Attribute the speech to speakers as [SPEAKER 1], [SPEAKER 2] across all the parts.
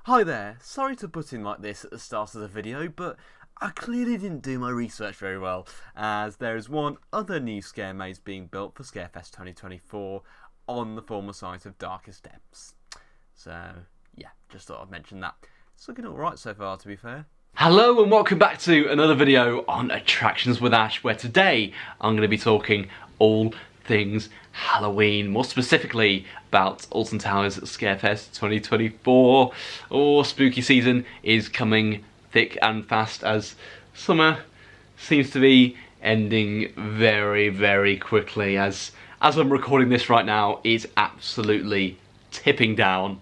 [SPEAKER 1] Hi there, sorry to put in like this at the start of the video, but I clearly didn't do my research very well, as there is one other new scare maze being built for SCAREFEST 2024 on the former site of Darkest Depths. So yeah, just thought I'd mention that. It's looking alright so far, to be fair.
[SPEAKER 2] Hello and welcome back to another video on Attractions with Ash, where today I'm going to be talking all things Halloween, more specifically about Alton Towers SCAREFEST 2024. Spooky season is coming thick and fast as summer seems to be ending very, very quickly. As I'm recording this right now, it's absolutely tipping down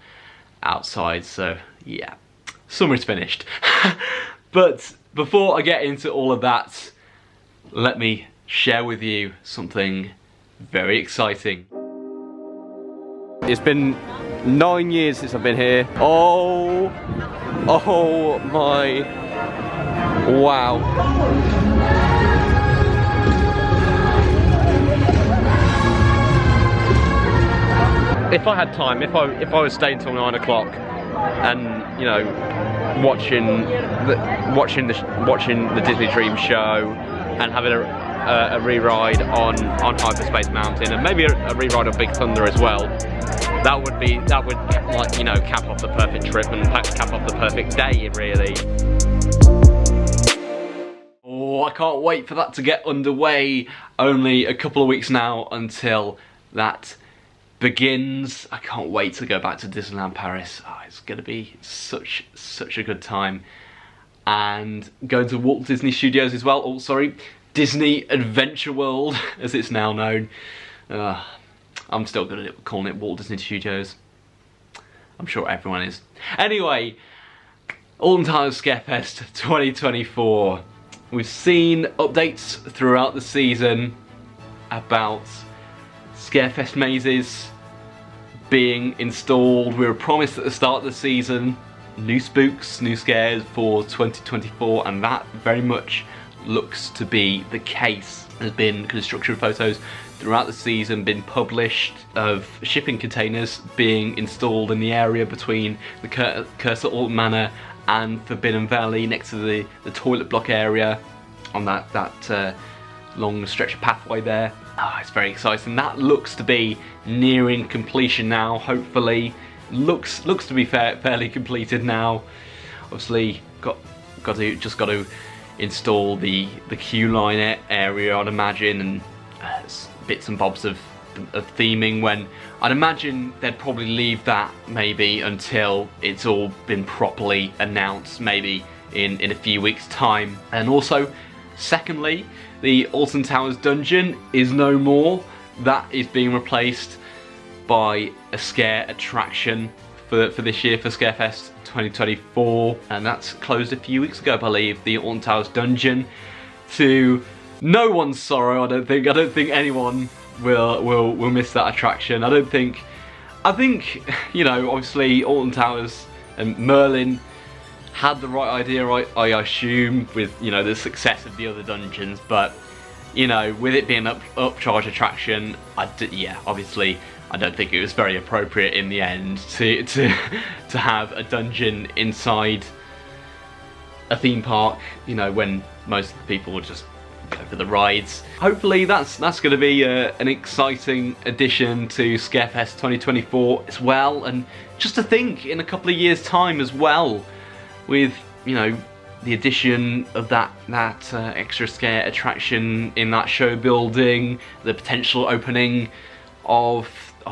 [SPEAKER 2] outside, so yeah, summer's finished. But before I get into all of that, let me share with you something very exciting. It's been 9 years since I've been here. Oh my, wow. If I had time, if I was staying till 9 o'clock and, you know, watching the Disney Dream show and having a re-ride on Hyperspace Mountain and maybe a re-ride on Big Thunder as well, that would like, you know, cap off the perfect trip and cap off the perfect day, really. Oh, I can't wait for that to get underway. Only a couple of weeks now until that begins. I can't wait to go back to Disneyland Paris. Oh, it's gonna be such a good time. And going to Walt Disney Studios as well. Oh, sorry, Disney Adventure World, as it's now known. I'm still good at calling it Walt Disney Studios. I'm sure everyone is. Anyway, Alton Towers SCAREFEST 2024. We've seen updates throughout the season about SCAREFEST mazes being installed. We were promised at the start of the season new spooks, new scares for 2024, and that very much looks to be the case. There's been construction photos throughout the season been published of shipping containers being installed in the area between the Cursor Alton Manor and Forbidden Valley, next to the toilet block area on that long stretch of pathway there. It's very exciting. That looks to be nearing completion now, hopefully. Looks to be fairly completed now. Obviously got to install the queue line area, I'd imagine, and bits and bobs of theming, when I'd imagine they'd probably leave that maybe until it's all been properly announced, maybe in a few weeks' time. And also, secondly, the Alton Towers dungeon is no more. That is being replaced by a scare attraction for this year, for SCAREFEST 2024, and that's closed a few weeks ago, I believe. The Alton Towers dungeon, to no one's sorrow. I don't think anyone will miss that attraction. I think, you know, obviously Alton Towers and Merlin had the right idea, I assume, with, you know, the success of the other dungeons, but, you know, with it being an upcharge attraction, yeah, obviously I don't think it was very appropriate in the end to have a dungeon inside a theme park, you know, when most of the people would just go for the rides. Hopefully that's going to be an exciting addition to SCAREFEST 2024 as well. And just to think, in a couple of years' time as well, with, you know, the addition of that extra scare attraction in that show building, the potential opening of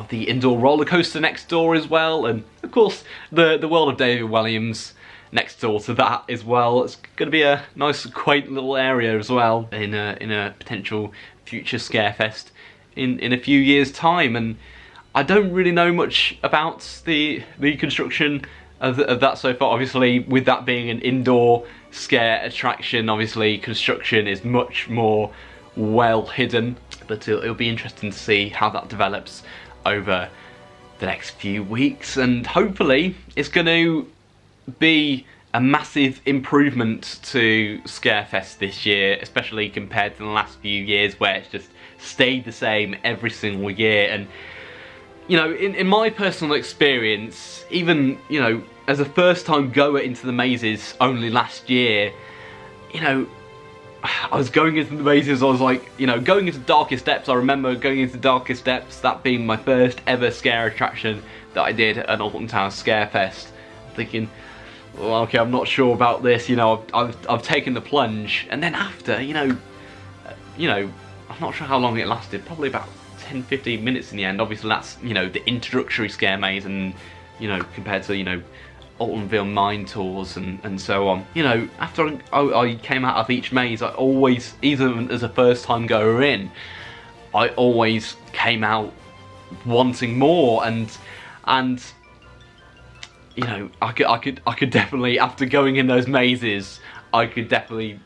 [SPEAKER 2] the indoor roller coaster next door as well, and of course the world of David Williams next door to that as well. It's going to be a nice, quaint little area as well in a potential future SCAREFEST in a few years' time. And I don't really know much about the construction of that so far. Obviously, with that being an indoor scare attraction, obviously construction is much more well hidden, but it'll be interesting to see how that develops over the next few weeks, and hopefully it's going to be a massive improvement to SCAREFEST this year, especially compared to the last few years where it's just stayed the same every single year. And you know, in my personal experience, even, you know, as a first time goer into the mazes only last year, you know, I was going into the mazes, I was like, you know, going into Darkest Depths. I remember going into Darkest Depths, that being my first ever scare attraction that I did at Alton Towers SCAREFEST. Thinking, well, okay, I'm not sure about this, you know, I've taken the plunge. And then after, you know, I'm not sure how long it lasted, probably about 10-15 minutes in the end. Obviously that's, you know, the introductory scare maze, and, you know, compared to, you know, Altonville mine tours and so on. You know, after I came out of each maze, I always, even as a first time goer in, I always came out wanting more, and you know, I could definitely, after going in those mazes, I could definitely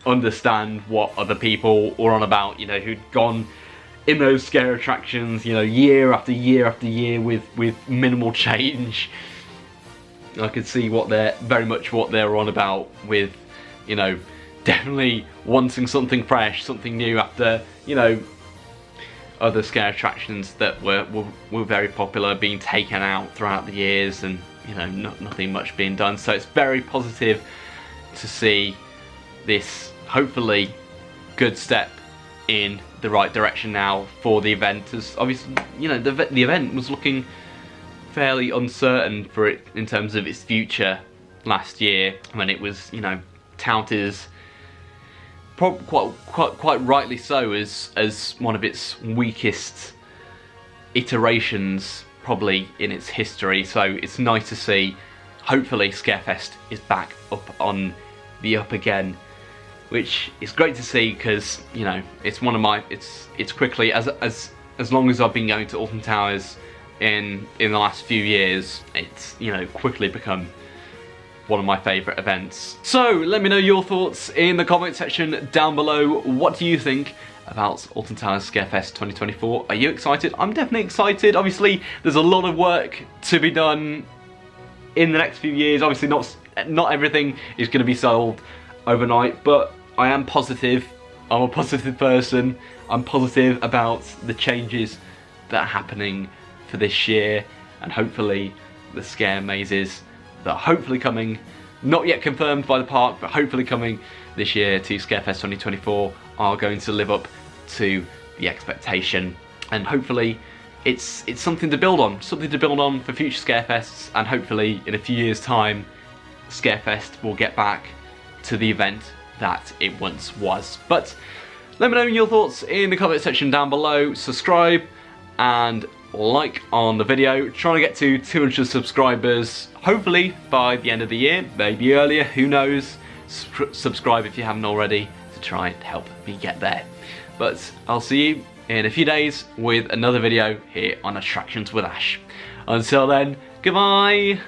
[SPEAKER 2] understand what other people were on about, you know, who'd gone in those scare attractions, you know, year after year after year with minimal change. I could see what they're very much what they're on about with, you know, definitely wanting something fresh, something new after, you know, other scare attractions that were very popular being taken out throughout the years, and, you know, nothing much being done. So it's very positive to see this, hopefully, good step in the right direction now for the event. As obviously, you know, the event was looking fairly uncertain for it in terms of its future last year, when it was, you know, touted as quite rightly so as one of its weakest iterations probably in its history. So it's nice to see, hopefully, SCAREFEST is back up on the up again, which is great to see, because, you know, it's one of my, it's quickly, as long as I've been going to Alton Towers in the last few years, it's, you know, quickly become one of my favourite events. So let me know your thoughts in the comment section down below. What do you think about Alton Towers SCAREFEST 2024? Are you excited? I'm definitely excited. Obviously there's a lot of work to be done in the next few years. Obviously not everything is going to be solved overnight, but I am positive. I'm a positive person. I'm positive about the changes that are happening for this year, and hopefully the scare mazes that are hopefully coming, not yet confirmed by the park, but hopefully coming this year to SCAREFEST 2024, are going to live up to the expectation, and hopefully it's something to build on, for future SCAREFESTs, and hopefully in a few years' time SCAREFEST will get back to the event that it once was. But let me know your thoughts in the comment section down below. Subscribe and like on the video. Trying to get to 200 subscribers, hopefully by the end of the year, maybe earlier, who knows. Subscribe if you haven't already to try and help me get there. But I'll see you in a few days with another video here on Attractions with Ash. Until then, goodbye!